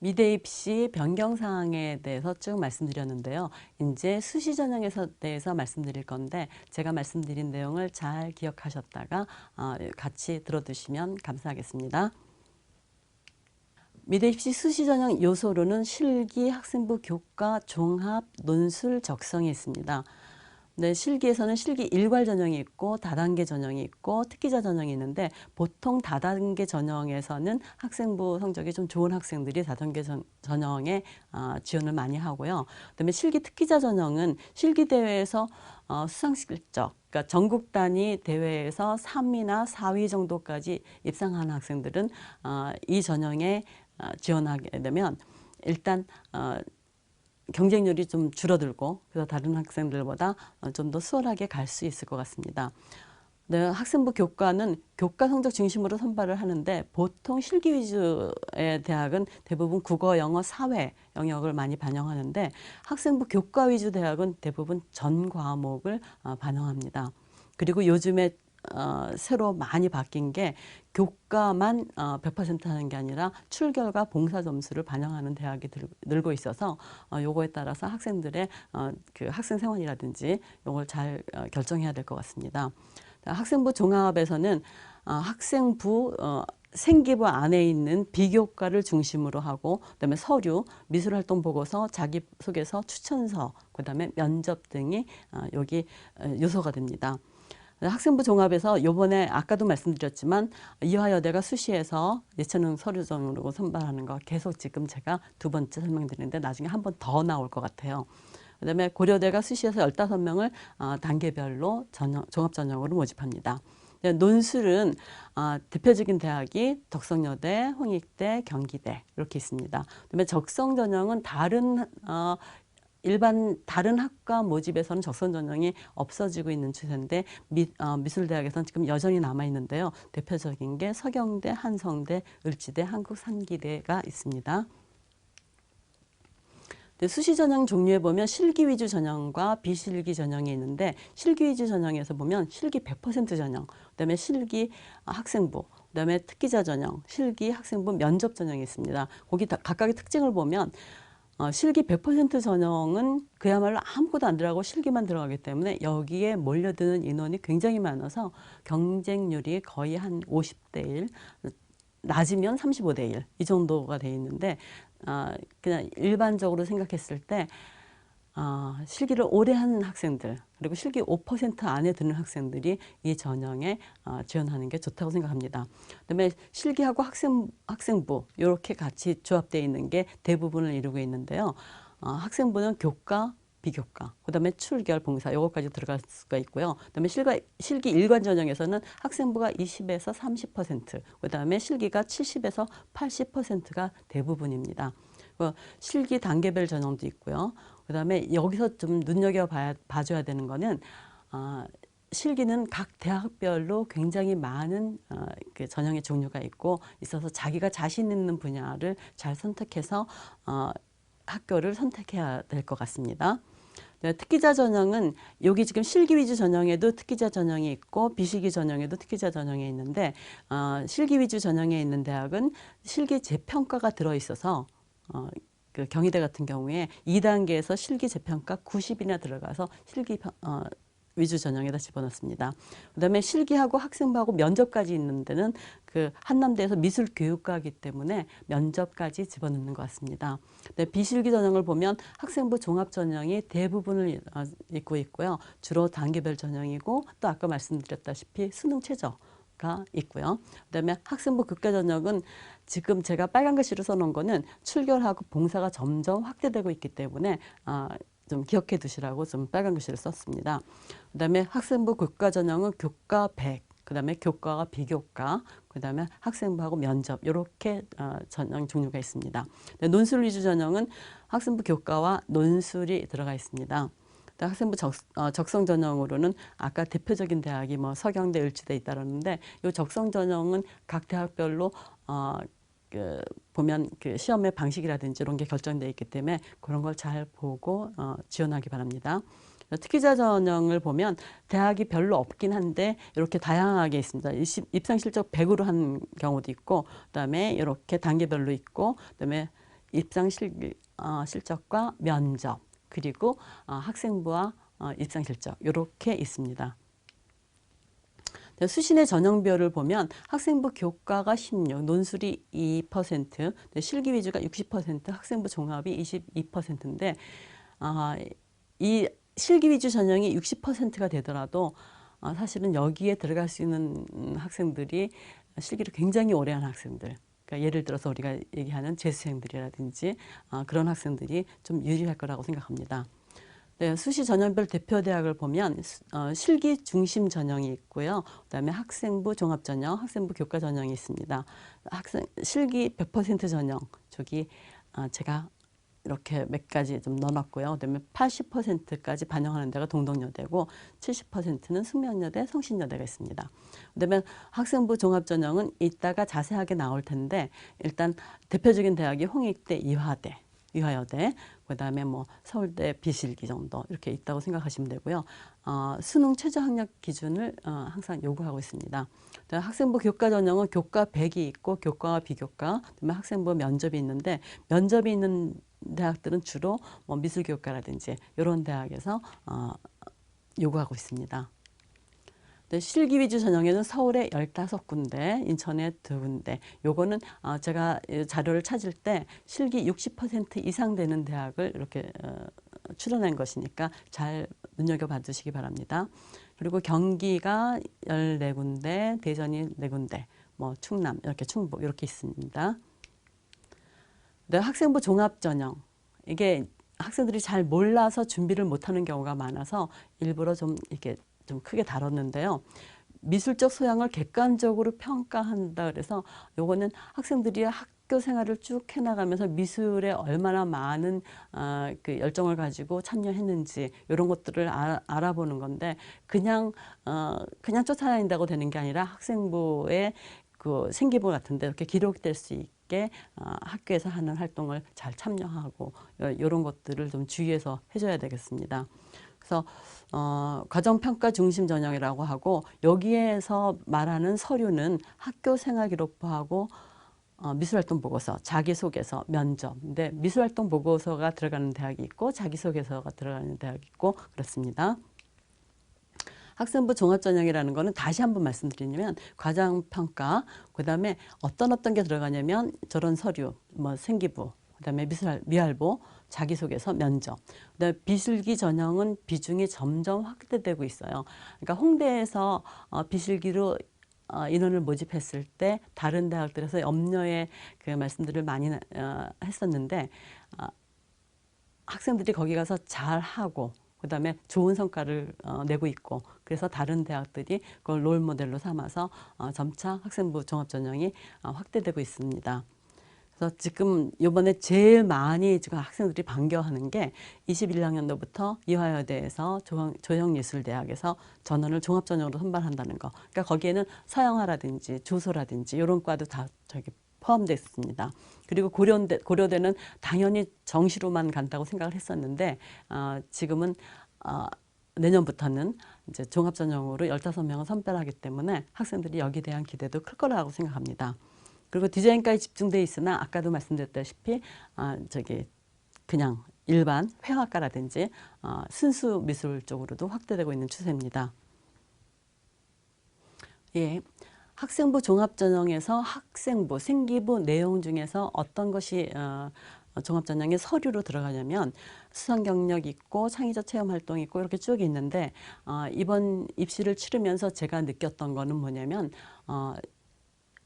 미대 입시 변경 사항에 대해서 쭉 말씀드렸는데요. 이제 수시 전형에 대해서 말씀드릴 건데 제가 말씀드린 내용을 잘 기억하셨다가 같이 들어두시면 감사하겠습니다. 미대 입시 수시 전형 요소로는 실기, 학생부 교과, 종합, 논술, 적성이 있습니다. 네, 실기에서는 실기 일괄 전형이 있고 다단계 전형이 있고 특기자 전형이 있는데 보통 다단계 전형에서는 학생부 성적이 좀 좋은 학생들이 다단계 전형에 지원을 많이 하고요. 그다음에 실기 특기자 전형은 실기 대회에서 수상 실적, 그러니까 전국 단위 대회에서 3위나 4위 정도까지 입상한 학생들은 이 전형에 지원하게 되면 일단 경쟁률이 좀 줄어들고 그래서 다른 학생들보다 좀 더 수월하게 갈 수 있을 것 같습니다. 네, 학생부 교과는 교과 성적 중심으로 선발을 하는데 보통 실기 위주의 대학은 대부분 국어, 영어, 사회 영역을 많이 반영하는데 학생부 교과 위주 대학은 대부분 전 과목을 반영합니다. 그리고 요즘에 새로 많이 바뀐 게 교과만 100% 하는 게 아니라 출결과 봉사 점수를 반영하는 대학이 늘고 있어서 요거에 따라서 학생들의 그 학생 생활이라든지 요걸 잘 결정해야 될 것 같습니다. 학생부 종합에서는 학생부 생기부 안에 있는 비교과를 중심으로 하고 그다음에 서류, 미술활동 보고서, 자기소개서, 추천서, 그다음에 면접 등이 여기 요소가 됩니다. 학생부 종합에서 요번에 아까도 말씀드렸지만 이화여대가 수시에서 예체능 서류전으로 선발하는 거 계속 지금 제가 두 번째 설명드리는데 나중에 한 번 더 나올 것 같아요. 그다음에 고려대가 수시에서 15명을 단계별로 종합 전형으로 모집합니다. 논술은 대표적인 대학이 덕성여대, 홍익대, 경기대 이렇게 있습니다. 그다음에 적성 전형은 일반 다른 학과 모집에서는 적성 전형이 없어지고 있는 추세인데 미술대학에서는 지금 여전히 남아 있는데요. 대표적인 게 서경대, 한성대, 을지대, 한국산기대가 있습니다. 수시 전형 종류에 보면 실기 위주 전형과 비실기 전형이 있는데 실기 위주 전형에서 보면 실기 100% 전형, 그다음에 실기 학생부, 그다음에 특기자 전형, 실기 학생부 면접 전형이 있습니다. 거기 각각의 특징을 보면 실기 100% 전형은 그야말로 아무것도 안 들어가고 실기만 들어가기 때문에 여기에 몰려드는 인원이 굉장히 많아서 경쟁률이 거의 한 50대 1, 낮으면 35대 1 이 정도가 돼 있는데 그냥 일반적으로 생각했을 때 실기를 오래 한 학생들 그리고 실기 5% 안에 드는 학생들이 이 전형에 지원하는 게 좋다고 생각합니다. 그다음에 실기하고 학생부 이렇게 같이 조합되어 있는 게 대부분을 이루고 있는데요. 학생부는 교과, 비교과, 그다음에 출결, 봉사 요것까지 들어갈 수가 있고요. 그다음에 실기 일관 전형에서는 학생부가 20에서 30%, 그다음에 실기가 70에서 80%가 대부분입니다. 실기 단계별 전형도 있고요. 그다음에 여기서 좀 봐줘야 되는 거는 실기는 각 대학별로 굉장히 많은 그 전형의 종류가 있어서 자기가 자신 있는 분야를 잘 선택해서 학교를 선택해야 될 것 같습니다. 네, 특기자 전형은 여기 지금 실기 위주 전형에도 특기자 전형이 있고 비실기 전형에도 특기자 전형이 있는데 실기 위주 전형에 있는 대학은 실기 재평가가 들어있어서 그 경희대 같은 경우에 2단계에서 실기 재평가 90이나 들어가서 실기 위주 전형에다 집어넣습니다. 그다음에 실기하고 학생부하고 면접까지 있는 데는 그 한남대에서 미술교육과이기 때문에 면접까지 집어넣는 것 같습니다. 네, 비실기 전형을 보면 학생부 종합 전형이 대부분을 잇고 있고요. 주로 단계별 전형이고 또 아까 말씀드렸다시피 수능 최저가 있고요. 그다음에 학생부 극과 전형은 지금 제가 빨간 글씨로 써놓은 거는 출결하고 봉사가 점점 확대되고 있기 때문에 좀 기억해 두시라고 좀 빨간 글씨를 썼습니다. 그다음에 학생부 교과 전형은 교과 100, 그다음에 교과와 비교과, 그다음에 학생부하고 면접 이렇게 전형 종류가 있습니다. 논술 위주 전형은 학생부 교과와 논술이 들어가 있습니다. 학생부 적성 전형으로는 아까 대표적인 대학이 뭐 서경대, 을지대 있다는데 이 적성 전형은 각 대학별로 보면 그 시험의 방식이라든지 이런 게 결정되어 있기 때문에 그런 걸 잘 보고 지원하기 바랍니다. 특기자 전형을 보면 대학이 별로 없긴 한데 이렇게 다양하게 있습니다. 입상 실적 100으로 한 경우도 있고 그다음에 이렇게 단계별로 있고 그다음에 입상 실적과 면접, 그리고 학생부와 입상 실적 이렇게 있습니다. 수신의 전형별을 보면 학생부 교과가 16, 논술이 2%, 실기 위주가 60%, 학생부 종합이 22%인데 이 실기 위주 전형이 60%가 되더라도 사실은 여기에 들어갈 수 있는 학생들이 실기를 굉장히 오래 한 학생들, 그러니까 예를 들어서 우리가 얘기하는 재수생들이라든지 그런 학생들이 좀 유리할 거라고 생각합니다. 네, 수시 전형별 대표 대학을 보면 실기 중심 전형이 있고요. 그다음에 학생부 종합 전형, 학생부 교과 전형이 있습니다. 실기 100% 전형 저기 제가 이렇게 몇 가지 좀 넣어놨고요. 그다음에 80%까지 반영하는 데가 동덕여대고 70%는 숙명여대, 성신여대가 있습니다. 그다음에 학생부 종합전형은 이따가 자세하게 나올 텐데 일단 대표적인 대학이 홍익대, 이화대, 이화여대, 그다음에 뭐 서울대 비실기 정도 이렇게 있다고 생각하시면 되고요. 수능 최저 학력 기준을 항상 요구하고 있습니다. 학생부 교과 전형은 교과 100이 있고 교과와 비교과, 그다음에 학생부 면접이 있는데 면접이 있는 대학들은 주로 뭐 미술교과라든지 이런 대학에서 요구하고 있습니다. 실기 위주 전형에는 서울에 15군데, 인천에 2군데. 요거는 제가 자료를 찾을 때 실기 60% 이상 되는 대학을 이렇게 추려낸 것이니까 잘 눈여겨봐 주시기 바랍니다. 그리고 경기가 14군데, 대전이 4군데, 뭐 충남, 이렇게 충북 이렇게 있습니다. 네, 학생부 종합전형. 이게 학생들이 잘 몰라서 준비를 못하는 경우가 많아서 일부러 좀 이렇게 좀 크게 다뤘는데요. 미술적 소양을 객관적으로 평가한다 그래서 요거는 학생들이 학교 생활을 쭉 해나가면서 미술에 얼마나 많은 그 열정을 가지고 참여했는지 이런 것들을 알아보는 건데 그냥 쫓아다닌다고 되는 게 아니라 학생부의 그 생기부 같은데 이렇게 기록될 수 있게 학교에서 하는 활동을 잘 참여하고 이런 것들을 좀 주의해서 해줘야 되겠습니다. 그래서 과정평가 중심 전형이라고 하고 여기에서 말하는 서류는 학교 생활기록부하고 미술활동 보고서, 자기소개서, 면접. 근데 미술활동 보고서가 들어가는 대학이 있고 자기소개서가 들어가는 대학이 있고 그렇습니다. 학생부 종합전형이라는 거는 다시 한번 말씀드리면 과정평가, 그 다음에 어떤 게 들어가냐면 저런 서류, 뭐 생기부, 그 다음에 미할보, 자기소개서, 면접. 그다음에 비실기 전형은 비중이 점점 확대되고 있어요. 그러니까 홍대에서 비실기로 인원을 모집했을 때 다른 대학들에서 염려의 그 말씀들을 많이 했었는데 학생들이 거기 가서 잘하고 그다음에 좋은 성과를 내고 있고 그래서 다른 대학들이 그걸 롤 모델로 삼아서 점차 학생부 종합전형이 확대되고 있습니다. 그래서 지금 이번에 제일 많이 지금 학생들이 반겨하는 게 21학년도부터 이화여대에서 조형예술대학에서 전원을 종합전형으로 선발한다는 거. 그러니까 거기에는 서양화라든지 조소라든지 이런 과도 다 저기 포함되어 있습니다. 그리고 고려대는 당연히 정시로만 간다고 생각을 했었는데 지금은 내년부터는 이제 종합전형으로 15명을 선별하기 때문에 학생들이 여기에 대한 기대도 클 거라고 생각합니다. 그리고 디자인과에 집중돼 있으나 아까도 말씀드렸다시피 그냥 일반 회화과라든지 순수 미술 쪽으로도 확대되고 있는 추세입니다. 예, 학생부 종합전형에서 학생부, 생기부 내용 중에서 어떤 것이 종합전형의 서류로 들어가냐면 수상 경력 있고 창의적 체험 활동 있고 이렇게 쭉 있는데 이번 입시를 치르면서 제가 느꼈던 거는 뭐냐면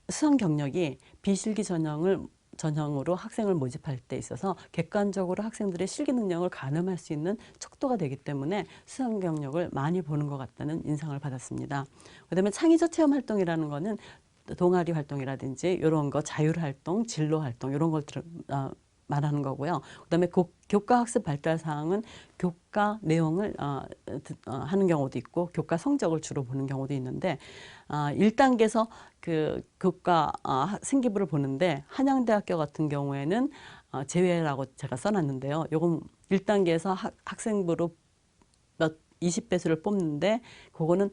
수상 경력이 비실기 전형으로 학생을 모집할 때 있어서 객관적으로 학생들의 실기 능력을 가늠할 수 있는 척도가 되기 때문에 수상 경력을 많이 보는 것 같다는 인상을 받았습니다. 그다음에 창의적 체험 활동이라는 거는 동아리 활동이라든지 이런 거 자율활동, 진로활동 이런 걸 말하는 거고요. 그다음에 교과 학습 발달 사항은 교과 내용을 하는 경우도 있고 교과 성적을 주로 보는 경우도 있는데 1단계에서 그 교과 생기부를 보는데 한양대학교 같은 경우에는 제외라고 제가 써놨는데요. 요건 1단계에서 학생부로 몇 20배수를 뽑는데 그거는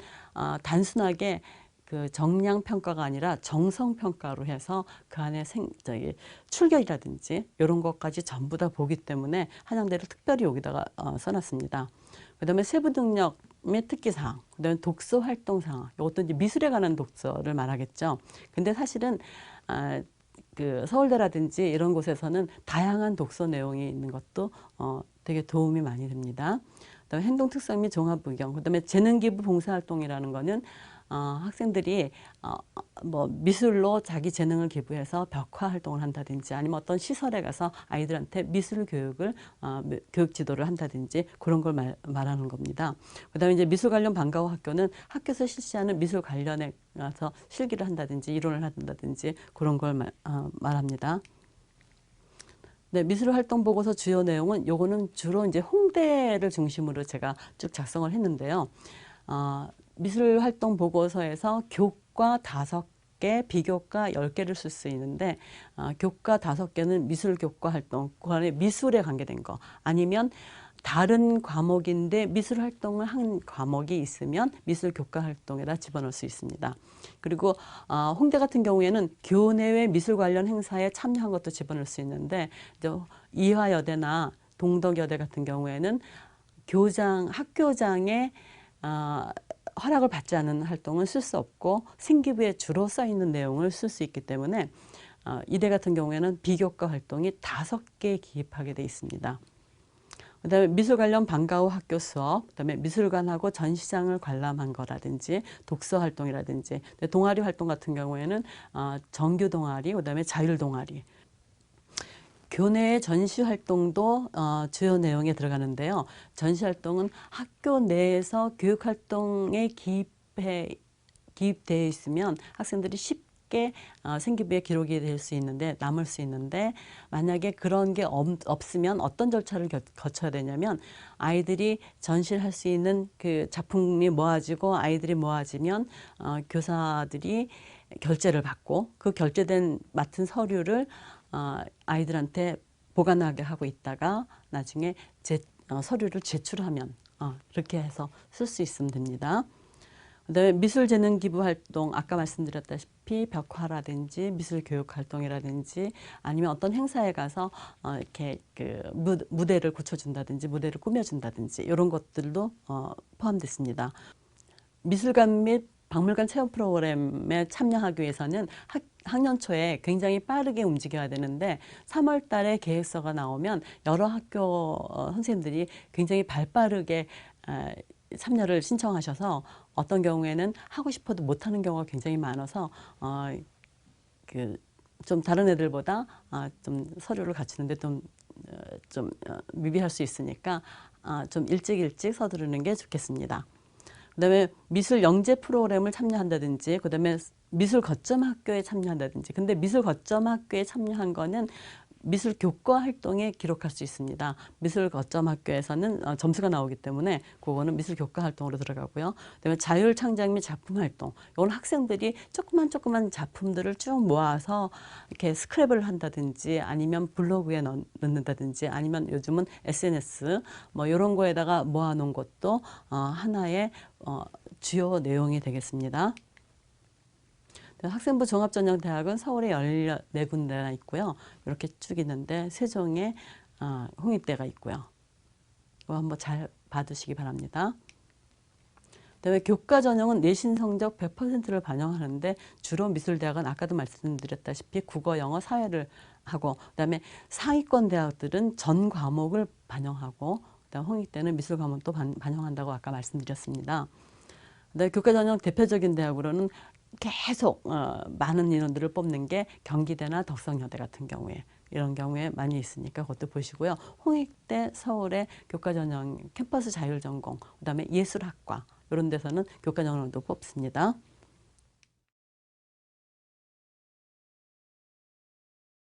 단순하게 그 정량 평가가 아니라 정성 평가로 해서 그 안에 출결이라든지 이런 것까지 전부 다 보기 때문에 한양대를 특별히 여기다가 써놨습니다. 그다음에 세부 능력 및 특기사항, 그다음에 독서 활동 사항, 이것도 이제 미술에 관한 독서를 말하겠죠. 근데 사실은 그 서울대라든지 이런 곳에서는 다양한 독서 내용이 있는 것도 되게 도움이 많이 됩니다. 그다음에 행동 특성 및 종합 의견, 그다음에 재능 기부 봉사 활동이라는 거는 학생들이 뭐 미술로 자기 재능을 기부해서 벽화 활동을 한다든지 아니면 어떤 시설에 가서 아이들한테 미술 교육을 교육 지도를 한다든지 그런 걸 말하는 겁니다. 그다음에 이제 미술 관련 방과후 학교는 학교에서 실시하는 미술 관련에 가서 실기를 한다든지 이론을 한다든지 그런 걸 말합니다. 네, 미술 활동 보고서 주요 내용은 요거는 주로 이제 홍대를 중심으로 제가 쭉 작성을 했는데요. 미술 활동 보고서에서 교과 5개, 비교과 10개를 쓸 수 있는데 교과 5개는 미술 교과 활동, 그 안에 미술에 관계된 거 아니면 다른 과목인데 미술 활동을 한 과목이 있으면 미술 교과 활동에다 집어넣을 수 있습니다. 그리고 홍대 같은 경우에는 교내외 미술 관련 행사에 참여한 것도 집어넣을 수 있는데 이화여대나 동덕여대 같은 경우에는 학교장의 허락을 받지 않은 활동은 쓸 수 없고 생기부에 주로 써 있는 내용을 쓸 수 있기 때문에 이대 같은 경우에는 비교과 활동이 5개 기입하게 돼 있습니다. 그다음에 미술 관련 방과후 학교 수업, 그다음에 미술관하고 전시장을 관람한 거라든지 독서 활동이라든지 동아리 활동 같은 경우에는 정규 동아리, 그다음에 자율 동아리. 교내의 전시 활동도 주요 내용에 들어가는데요. 전시 활동은 학교 내에서 교육 활동에 기입되어 있으면 학생들이 쉽게 생기부에 기록이 될 수 있는데 남을 수 있는데 만약에 그런 게 없으면 어떤 절차를 거쳐야 되냐면 아이들이 전시를 할 수 있는 그 작품이 모아지고 아이들이 모아지면 교사들이 결제를 받고 그 결제된 맡은 서류를 아이들한테 보관하게 하고 있다가 나중에 서류를 제출하면 그렇게 해서 쓸 수 있으면 됩니다. 그다음에 미술 재능 기부 활동 아까 말씀드렸다시피 벽화라든지 미술 교육 활동이라든지 아니면 어떤 행사에 가서 이렇게 그 무대를 고쳐준다든지 무대를 꾸며준다든지 이런 것들도 포함됐습니다. 미술관 및 박물관 체험 프로그램에 참여하기 위해서는 학년 초에 굉장히 빠르게 움직여야 되는데 3월 달에 계획서가 나오면 여러 학교 선생님들이 굉장히 발빠르게 참여를 신청하셔서 어떤 경우에는 하고 싶어도 못하는 경우가 굉장히 많아서 좀 다른 애들보다 좀 서류를 갖추는데 좀 미비할 수 있으니까 좀 일찍 서두르는 게 좋겠습니다. 그다음에 미술 영재 프로그램을 참여한다든지 그다음에 미술 거점 학교에 참여한다든지 근데 미술 거점 학교에 참여한 거는 미술 교과 활동에 기록할 수 있습니다. 미술 거점 학교에서는 점수가 나오기 때문에 그거는 미술 교과 활동으로 들어가고요. 그다음에 자율 창작 및 작품 활동. 이건 학생들이 조그만 작품들을 쭉 모아서 이렇게 스크랩을 한다든지 아니면 블로그에 넣는다든지 아니면 요즘은 SNS 뭐 이런 거에다가 모아놓은 것도 하나의 주요 내용이 되겠습니다. 학생부 종합전형대학은 서울에 14군데나 있고요. 이렇게 쭉 있는데 세종에 홍익대가 있고요. 이거 한번 잘 봐두시기 바랍니다. 그다음에 교과 전형은 내신 성적 100%를 반영하는데 주로 미술대학은 아까도 말씀드렸다시피 국어, 영어, 사회를 하고 그다음에 상위권 대학들은 전 과목을 반영하고 그다음 홍익대는 미술 과목도 반영한다고 아까 말씀드렸습니다. 그다음에 교과 전형 대표적인 대학으로는 계속 많은 인원들을 뽑는 게 경기대나 덕성여대 같은 경우에 이런 경우에 많이 있으니까 그것도 보시고요. 홍익대, 서울의 교과전형 캠퍼스 자율전공, 그다음에 예술학과 이런 데서는 교과전형도 뽑습니다.